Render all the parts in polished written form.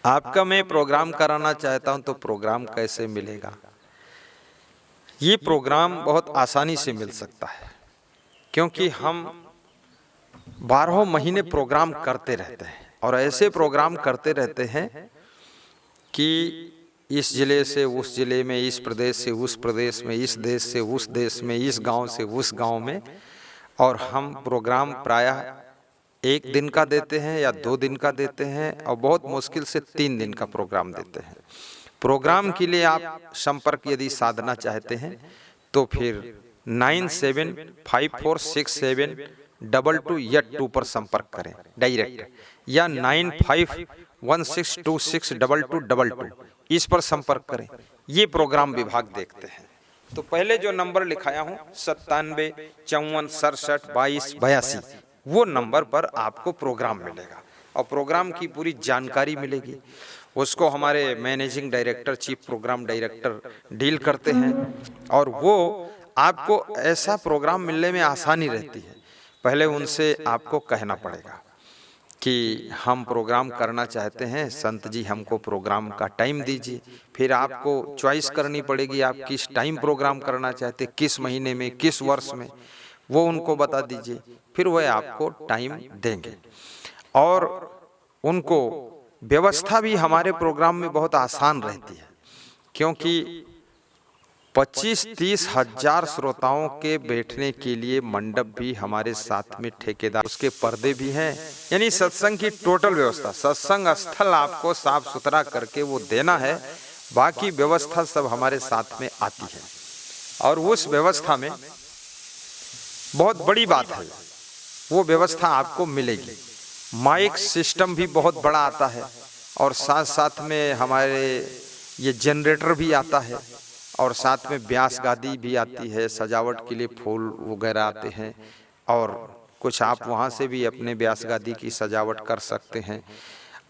आपका मैं प्रोग्राम कराना चाहता हूं तो प्रोग्राम कैसे मिलेगा? ये प्रोग्राम बहुत आसानी से मिल सकता है, क्योंकि हम 12 महीने प्रोग्राम करते रहते हैं और ऐसे प्रोग्राम करते रहते हैं कि इस जिले से उस जिले में, इस प्रदेश से उस प्रदेश में, इस देश से उस देश में, इस गांव से उस गांव में। और हम प्रोग्राम प्रायः 1 दिन का देते हैं या 2 दिन का देते हैं और बहुत मुश्किल से 3 दिन का प्रोग्राम देते हैं। प्रोग्राम के लिए आप संपर्क यदि साधना चाहते हैं तो फिर 97546722 पर संपर्क करें डायरेक्ट, या 9516262222 इस पर संपर्क करें। ये प्रोग्राम विभाग देखते हैं। तो पहले जो नंबर लिखाया हूं 9754672282, वो नंबर पर आपको प्रोग्राम मिलेगा और प्रोग्राम की पूरी जानकारी मिलेगी। उसको हमारे managing director, chief programme director deal करते हैं और वो आपको ऐसा प्रोग्राम मिलने में आसानी रहती है। पहले उनसे आपको कहना पड़ेगा कि हम प्रोग्राम करना चाहते हैं, संत जी हमको प्रोग्राम का टाइम दीजिए। फिर आपको चॉइस करनी पड़ेगी आप किस टाइम प्रोग्राम करना चाहते, किस महीने में, किस वर्ष में, वो उनको बता दीजिए। फिर वह आपको टाइम देंगे और उनको व्यवस्था भी हमारे प्रोग्राम में बहुत आसान रहती है, क्योंकि 25-30 हजार श्रोताओं के बैठने के लिए मंडप भी हमारे साथ में ठेकेदार, उसके पर्दे भी हैं, यानी सत्संग की टोटल व्यवस्था, सत्संग स्थल आपको साफ सुथरा करके वो देना है। बाकी व्यवस्था सब हमारे साथ में आती है और उस व्यवस्था में बहुत बड़ी बात है, वो व्यवस्था आपको मिलेगी। माइक सिस्टम भी बहुत बड़ा आता है और साथ साथ में हमारे ये जनरेटर भी आता है और साथ में व्यास गादी भी आती है, सजावट के लिए फूल वगैरह आते हैं और कुछ आप वहाँ से भी अपने व्यास गादी की सजावट कर सकते हैं।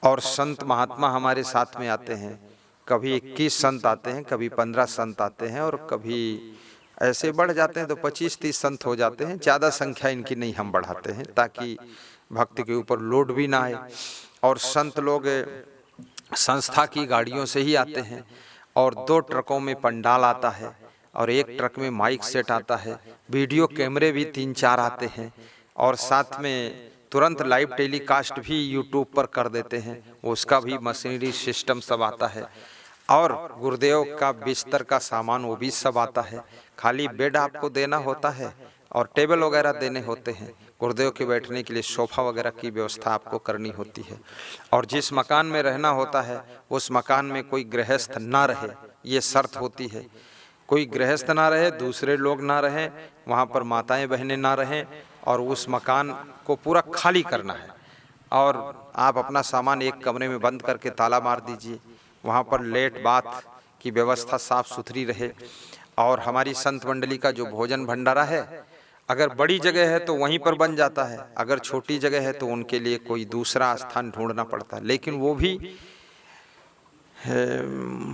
और संत महात्मा हमारे साथ में आते हैं, कभी 21 संत आते हैं, कभी 15 संत आते हैं और कभी ऐसे बढ़ जाते हैं तो 25-30 संत हो जाते हैं। ज़्यादा संख्या इनकी नहीं हम बढ़ाते हैं ताकि भक्त के ऊपर लोड भी ना आए। और संत लोग संस्था की गाड़ियों से ही आते हैं और 2 ट्रकों में पंडाल आता है और 1 ट्रक में माइक सेट आता है, वीडियो कैमरे भी 3-4 आते हैं और साथ में तुरंत लाइव टेलीकास्ट भी यूट्यूब पर कर देते हैं, उसका भी मशीनरी सिस्टम सब आता है। और गुरुदेव का बिस्तर का सामान वो भी सब आता है, खाली बेड आपको देना होता है और टेबल वगैरह देने होते हैं। गुरुदेव के बैठने के लिए सोफा वगैरह की व्यवस्था आपको करनी होती है। और जिस मकान में रहना होता है उस मकान में कोई गृहस्थ ना रहे, ये शर्त होती है। कोई गृहस्थ ना रहे, दूसरे लोग ना रहें, वहाँ पर माताएं बहनें ना रहें और उस मकान को पूरा खाली करना है। और आप अपना सामान एक कमरे में बंद करके ताला मार दीजिए। वहाँ पर लेट बाथ की व्यवस्था साफ सुथरी रहे। और हमारी संत मंडली का जो भोजन भंडारा है, अगर बड़ी जगह है तो वहीं पर बन जाता है, अगर छोटी जगह है तो उनके लिए कोई दूसरा स्थान ढूंढना पड़ता है, लेकिन वो भी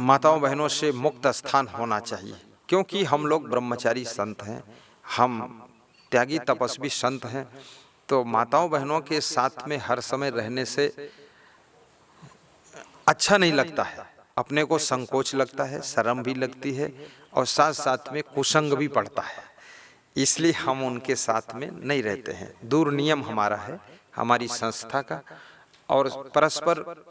माताओं बहनों से मुक्त स्थान होना चाहिए, क्योंकि हम लोग ब्रह्मचारी संत हैं, हम त्यागी तपस्वी संत हैं। तो माताओं बहनों के साथ में हर समय रहने से अच्छा नहीं लगता है, अपने को संकोच लगता है, शर्म भी लगती है और साथ साथ में कुसंग भी पड़ता है, इसलिए हम उनके साथ में नहीं रहते हैं। दूर नियम हमारा है, हमारी संस्था का। और परस्पर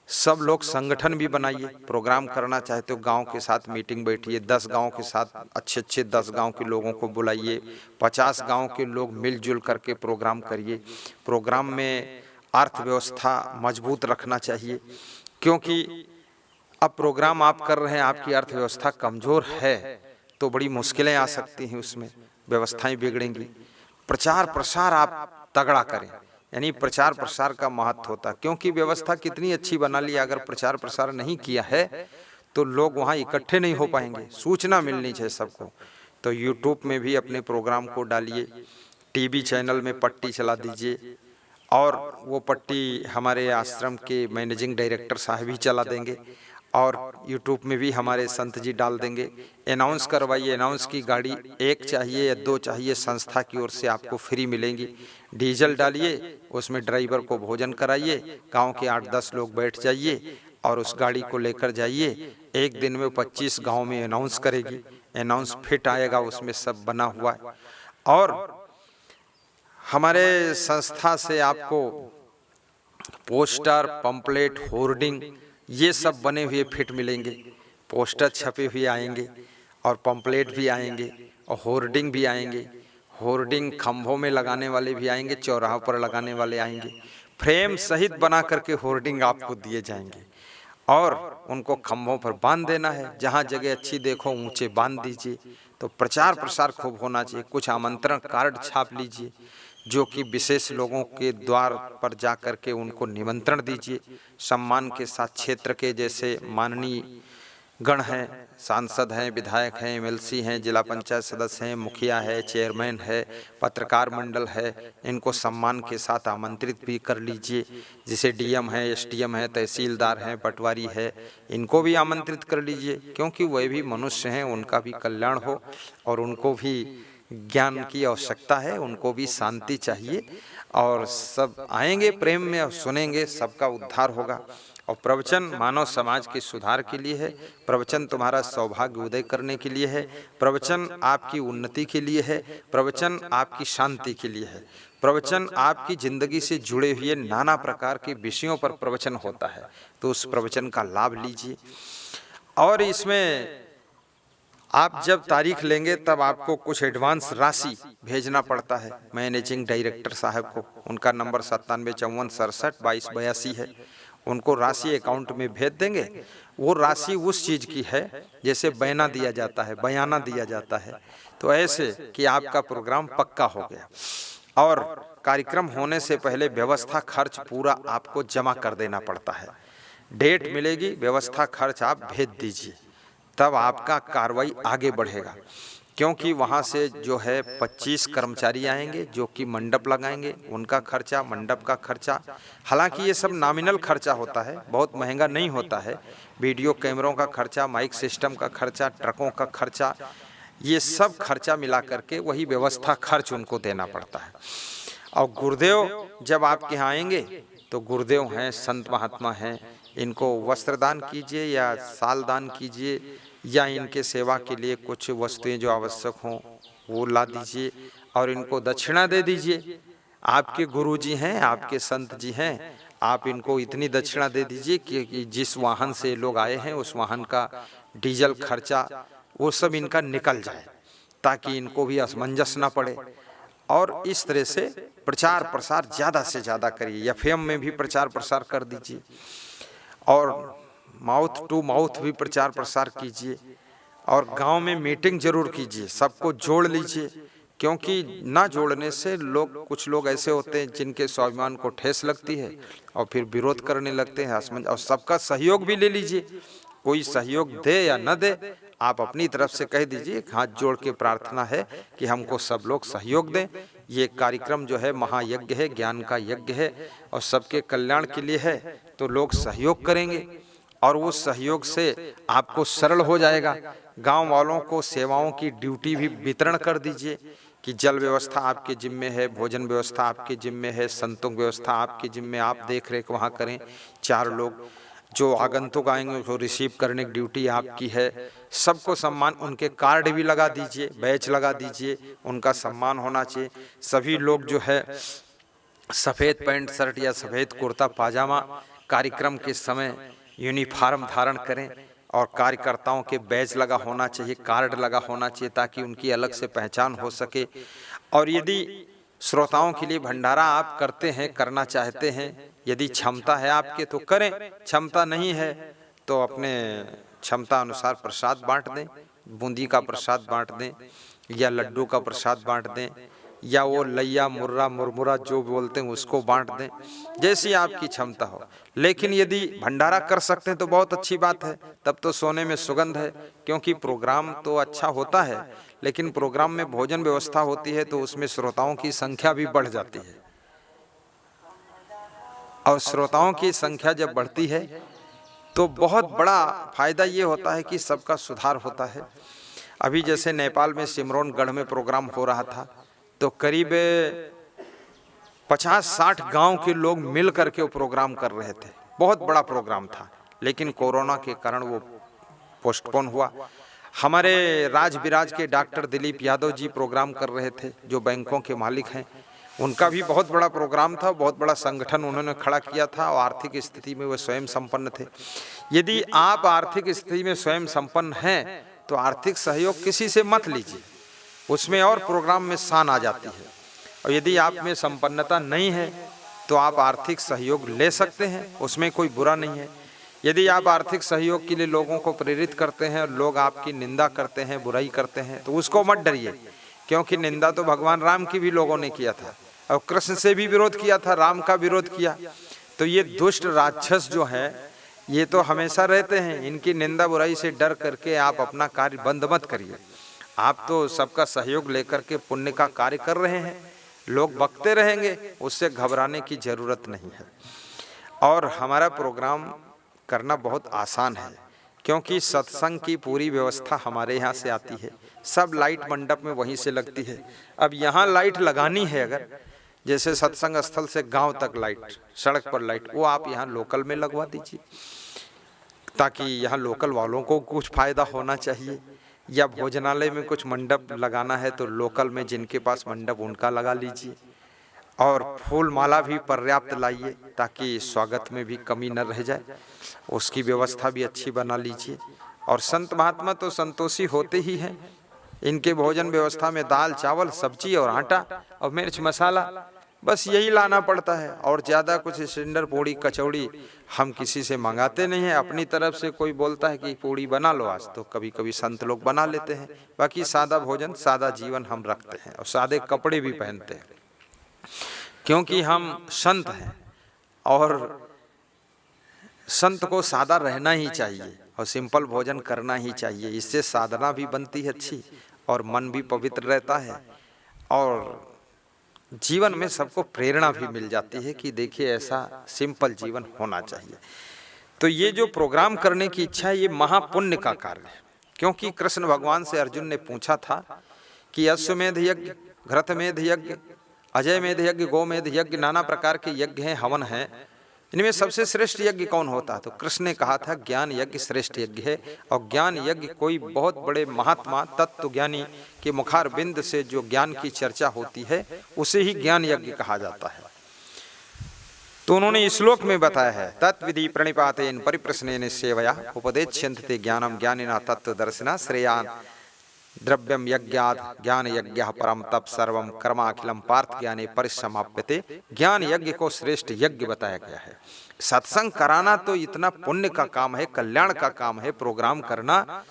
सब लोग संगठन भी बनाइए, प्रोग्राम करना चाहते हो गांव के साथ मीटिंग बैठिए, 10 गांव के साथ अच्छे 10 गांव के लोगों को बुलाइए, 50 गांव के लोग मिलजुल करके प्रोग्राम करिए। प्रोग्राम में अर्थव्यवस्था मजबूत रखना चाहिए, क्योंकि अब प्रोग्राम आप कर रहे हैं, आपकी अर्थव्यवस्था कमजोर है तो बड़ी मुश्किलें आ सकती हैं, उसमें व्यवस्थाएं बिगड़ेंगी। प्रचार प्रसार आप तगड़ा करें, यानी प्रचार प्रसार का महत्व होता है, क्योंकि व्यवस्था कितनी अच्छी बना ली, अगर प्रचार प्रसार नहीं किया है तो लोग वहाँ इकट्ठे नहीं हो पाएंगे। सूचना मिलनी चाहिए सबको। तो यूट्यूब में भी अपने प्रोग्राम को डालिए, टीवी चैनल में पट्टी चला दीजिए और वो पट्टी हमारे आश्रम के मैनेजिंग डायरेक्टर साहब ही चला देंगे और यूट्यूब में भी हमारे संत जी डाल देंगे। अनाउंस करवाइए, अनाउंस की गाड़ी 1 चाहिए या 2 चाहिए, संस्था की ओर से आपको फ्री मिलेंगी। डीजल डालिए, उसमें ड्राइवर को भोजन कराइए, गांव के 8-10 लोग बैठ जाइए और उस गाड़ी को लेकर जाइए। एक दिन में 25 गांव में अनाउंस करेगी, अनाउंस फिट आएगा, उसमें सब बना हुआ है। और हमारे संस्था से आपको पोस्टर, पंपलेट, होर्डिंग ये सब बने हुए फिट मिलेंगे। पोस्टर छपे हुए आएंगे और पंपलेट भी आएंगे और होर्डिंग भी आएंगे। होर्डिंग खंभों में लगाने वाले भी आएंगे, चौराहों पर लगाने वाले आएंगे। फ्रेम सहित बना करके होर्डिंग आपको दिए जाएंगे और उनको खंभों पर बांध देना है। जहाँ जगह अच्छी देखो ऊंचे बांध दीजिए। तो प्रचार प्रसार खूब होना चाहिए। कुछ आमंत्रण कार्ड छाप लीजिए जो कि विशेष लोगों के द्वार पर जा कर के उनको निमंत्रण दीजिए। सम्मान के साथ क्षेत्र के जैसे माननीय गण हैं, सांसद हैं, विधायक हैं, एमएलसी हैं, जिला पंचायत सदस्य हैं, मुखिया है, चेयरमैन है, पत्रकार मंडल है, इनको सम्मान के साथ आमंत्रित भी कर लीजिए। जैसे डीएम है, एसडीएम है, तहसीलदार हैं, पटवारी है, इनको भी आमंत्रित कर लीजिए, क्योंकि वह भी मनुष्य हैं, उनका भी कल्याण हो और उनको भी ज्ञान की आवश्यकता है, उनको भी शांति चाहिए। और सब आएंगे प्रेम में और सुनेंगे, सबका उद्धार होगा। और प्रवचन मानव समाज के सुधार के लिए है। प्रवचन तुम्हारा सौभाग्य उदय करने के लिए है। प्रवचन आपकी उन्नति के लिए है। प्रवचन आपकी शांति के लिए है। प्रवचन आपकी जिंदगी से जुड़े हुए नाना प्रकार के विषयों पर प्रवचन होता है, तो उस प्रवचन का लाभ लीजिए। और इसमें आप जब तारीख लेंगे तब आपको कुछ एडवांस राशि भेजना पड़ता है मैनेजिंग डायरेक्टर साहब को। उनका नंबर 9754672282 है। उनको राशि अकाउंट में भेज देंगे। वो राशि उस चीज़ की है जैसे बयाना दिया जाता है, बयाना दिया जाता है, तो ऐसे कि आपका प्रोग्राम पक्का हो गया। और कार्यक्रम होने से पहले व्यवस्था खर्च पूरा आपको जमा कर देना पड़ता है। डेट मिलेगी, व्यवस्था खर्च आप भेज दीजिए, तब आपका कार्रवाई आगे बढ़ेगा। क्योंकि वहाँ से जो है 25 कर्मचारी आएंगे जो कि मंडप लगाएंगे, उनका खर्चा, मंडप का खर्चा। हालांकि ये सब नॉमिनल खर्चा होता है, बहुत महंगा नहीं होता है। वीडियो कैमरों का खर्चा, माइक सिस्टम का खर्चा, ट्रकों का खर्चा, ये सब खर्चा मिला करके वही व्यवस्था खर्च उनको देना पड़ता है। और गुरुदेव जब आपके यहाँ आएंगे तो गुरुदेव हैं, संत महात्मा हैं, इनको वस्त्र दान कीजिए या साल दान कीजिए या इनके सेवा के लिए कुछ वस्तुएं जो आवश्यक हों वो ला दीजिए और इनको दक्षिणा दे दीजिए। आपके गुरुजी हैं, आपके संत जी हैं, आप इनको इतनी दक्षिणा दे दीजिए कि जिस वाहन से लोग आए हैं उस वाहन का डीजल खर्चा वो सब इनका निकल जाए, ताकि इनको भी असमंजस ना पड़े। और इस तरह से प्रचार प्रसार ज़्यादा से ज़्यादा करिए। एफएम में भी प्रचार प्रसार कर दीजिए और माउथ टू माउथ भी प्रचार प्रसार कीजिए। और गांव में मीटिंग जरूर कीजिए, सबको जोड़ लीजिए, क्योंकि ना जोड़ने से लोग, कुछ लोग ऐसे होते हैं जिनके स्वाभिमान को ठेस लगती है और फिर विरोध करने लगते हैं। और सबका सहयोग भी ले लीजिए। कोई सहयोग दे या न दे, आप अपनी तरफ से कह दीजिए, हाथ जोड़ के प्रार्थना है कि हमको सब लोग सहयोग दें। ये कार्यक्रम जो है महायज्ञ है, ज्ञान का यज्ञ है और सबके कल्याण के लिए है, तो लोग सहयोग करेंगे और वो सहयोग से आपको सरल हो जाएगा। गांव वालों को सेवाओं की ड्यूटी भी वितरण कर दीजिए कि जल व्यवस्था आपके जिम्मे है, भोजन व्यवस्था आपके जिम्मे है, संतों व्यवस्था आपके जिम्मे, आप देख रेख वहाँ करें। 4 लोग जो आगंतुक आएंगे उसको रिसीव करने की ड्यूटी आपकी है। सबको सम्मान, उनके कार्ड भी लगा दीजिए, बैच लगा दीजिए, उनका सम्मान होना चाहिए। सभी लोग जो है सफ़ेद पैंट शर्ट या सफ़ेद कुर्ता पाजामा कार्यक्रम के समय यूनिफॉर्म धारण करें और कार्यकर्ताओं के बैच लगा होना चाहिए, कार्ड लगा होना चाहिए, ताकि उनकी अलग से पहचान हो सके। और यदि श्रोताओं के लिए भंडारा आप करते हैं, करना चाहते हैं, यदि क्षमता है आपके तो करें, क्षमता नहीं है तो अपने क्षमता अनुसार प्रसाद बांट दें, बूंदी का प्रसाद बांट दें या लड्डू का प्रसाद बांट दें या वो लैया मुर्रा मुरमुरा जो बोलते हैं उसको बांट दें, जैसी आपकी क्षमता हो। लेकिन यदि भंडारा कर सकते हैं तो बहुत अच्छी बात है, तब तो सोने में सुगंध है। क्योंकि प्रोग्राम तो अच्छा होता है, लेकिन प्रोग्राम में भोजन व्यवस्था होती है तो उसमें श्रोताओं की संख्या भी बढ़ जाती है। और श्रोताओं की संख्या जब बढ़ती है तो बहुत बड़ा फायदा ये होता है कि सबका सुधार होता है। अभी जैसे नेपाल में सिमरौनगढ़ में प्रोग्राम हो रहा था तो करीब 50-60 गांव के लोग मिल करके वो प्रोग्राम कर रहे थे। बहुत बड़ा प्रोग्राम था, लेकिन कोरोना के कारण वो पोस्टपोन हुआ। हमारे राज बिराज के डॉक्टर दिलीप यादव जी प्रोग्राम कर रहे थे, जो बैंकों के मालिक हैं। उनका भी बहुत बड़ा प्रोग्राम था, बहुत बड़ा संगठन उन्होंने खड़ा किया था और आर्थिक स्थिति में वो स्वयं संपन्न थे। यदि आप आर्थिक स्थिति में स्वयं संपन्न हैं तो आर्थिक सहयोग किसी से मत लीजिए, उसमें और प्रोग्राम में शान आ जाती है। और यदि आप में संपन्नता नहीं है तो आप आर्थिक सहयोग ले सकते हैं, उसमें कोई बुरा नहीं है। यदि आप आर्थिक सहयोग के लिए लोगों को प्रेरित करते हैं और लोग आपकी निंदा करते हैं, बुराई करते हैं, तो उसको मत डरिए, क्योंकि निंदा तो भगवान राम की भी लोगों ने किया था और कृष्ण से भी विरोध किया था, राम का विरोध किया। तो ये दुष्ट राक्षस जो है ये तो हमेशा रहते हैं, इनकी निंदा बुराई से डर करके आप अपना कार्य बंद मत करिए। आप तो सबका सहयोग लेकर के पुण्य का कार्य कर रहे हैं, लोग बकते रहेंगे, उससे घबराने की जरूरत नहीं है। और हमारा प्रोग्राम करना बहुत आसान है, क्योंकि सत्संग की पूरी व्यवस्था हमारे यहाँ से आती है। सब लाइट मंडप में वहीं से लगती है। अब यहाँ लाइट लगानी है, अगर जैसे सत्संग स्थल से गांव तक लाइट, सड़क पर लाइट, वो आप यहाँ लोकल में लगवा दीजिए, ताकि यहाँ लोकल वालों को कुछ फायदा होना चाहिए। या भोजनालय में कुछ मंडप लगाना है तो लोकल में जिनके पास मंडप उनका लगा लीजिए। और फूल माला भी पर्याप्त लाइए, ताकि स्वागत में भी कमी न रह जाए, उसकी व्यवस्था भी अच्छी बना लीजिए। और संत महात्मा तो संतोषी होते ही हैं, इनके भोजन व्यवस्था में दाल चावल सब्जी और आटा और मिर्च मसाला, बस यही लाना पड़ता है। और ज़्यादा कुछ सिलेंडर पूड़ी कचौड़ी हम किसी से मंगाते नहीं हैं। अपनी तरफ से कोई बोलता है कि पूड़ी बना लो आज, तो कभी कभी संत लोग बना लेते हैं। बाकी सादा भोजन सादा जीवन हम रखते हैं और सादे कपड़े भी पहनते हैं, क्योंकि हम संत हैं और संत को सादा रहना ही चाहिए और सिंपल भोजन करना ही चाहिए। इससे साधना भी बनती है अच्छी और मन भी पवित्र रहता है और जीवन में सबको प्रेरणा भी मिल जाती है कि देखिए ऐसा सिंपल जीवन होना चाहिए। तो ये जो प्रोग्राम करने की इच्छा है, ये महापुण्य का कार्य है। क्योंकि कृष्ण भगवान से अर्जुन ने पूछा था कि अश्वमेध यज्ञ, घृतमेध यज्ञ, अजयमेध यज्ञ, गोमेध यज्ञ, नाना प्रकार के यज्ञ हैं, हवन हैं, इनमें सबसे श्रेष्ठ यज्ञ कौन होता है? तो कृष्ण ने कहा था ज्ञान यज्ञ श्रेष्ठ यज्ञ है। और ज्ञान यज्ञ कोई बहुत बड़े महात्मा तत्व ज्ञानी के मुखार बिंद से जो ज्ञान की चर्चा होती है उसे ही ज्ञान यज्ञ कहा जाता है। तो उन्होंने इस श्लोक में बताया है, तत्विधि प्रणिपातेन परिप्रश्नेन सेवया उपदेक्ष्यन्ते ज्ञानम ज्ञानिना तत्वदर्शिना श्रेयान द्रव्यम यज्ञात् ज्ञान यज्ञ परम तप सर्वम कर्माखिलम पार्थ ज्ञाने परिसमाप्यते। ज्ञान यज्ञ को श्रेष्ठ यज्ञ बताया गया है। सत्संग कराना तो इतना पुण्य का काम है, कल्याण का काम है प्रोग्राम करना,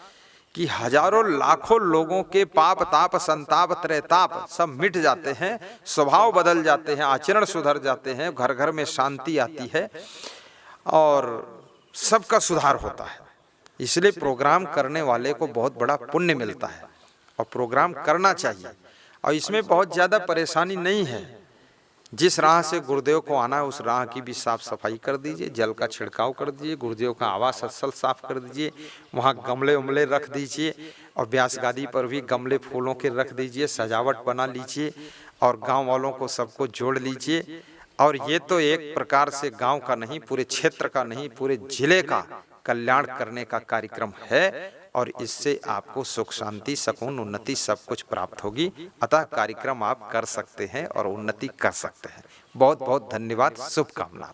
कि हजारों लाखों लोगों के पाप ताप संताप त्रैताप सब मिट जाते हैं, स्वभाव बदल जाते हैं, आचरण सुधर जाते हैं, घर घर में शांति आती है और सबका सुधार होता है। इसलिए प्रोग्राम करने वाले को बहुत बड़ा पुण्य मिलता है और प्रोग्राम करना चाहिए। और इसमें बहुत ज़्यादा परेशानी नहीं है। जिस राह से गुरुदेव को आना है उस राह की भी साफ सफाई कर दीजिए, जल का छिड़काव कर दीजिए, गुरुदेव का आवास स्थल साफ कर दीजिए, वहाँ गमले उमले रख दीजिए और व्यास गादी पर भी गमले फूलों के रख दीजिए, सजावट बना लीजिए और गांव वालों को सबको जोड़ लीजिए। और ये तो एक प्रकार से गांव का नहीं, पूरे क्षेत्र का नहीं, पूरे जिले का कल्याण करने का कार्यक्रम है और इससे आपको सुख शांति सकून उन्नति सब कुछ प्राप्त होगी। अतः कार्यक्रम आप कर सकते हैं और उन्नति कर सकते हैं। बहुत बहुत धन्यवाद, शुभकामनाएं।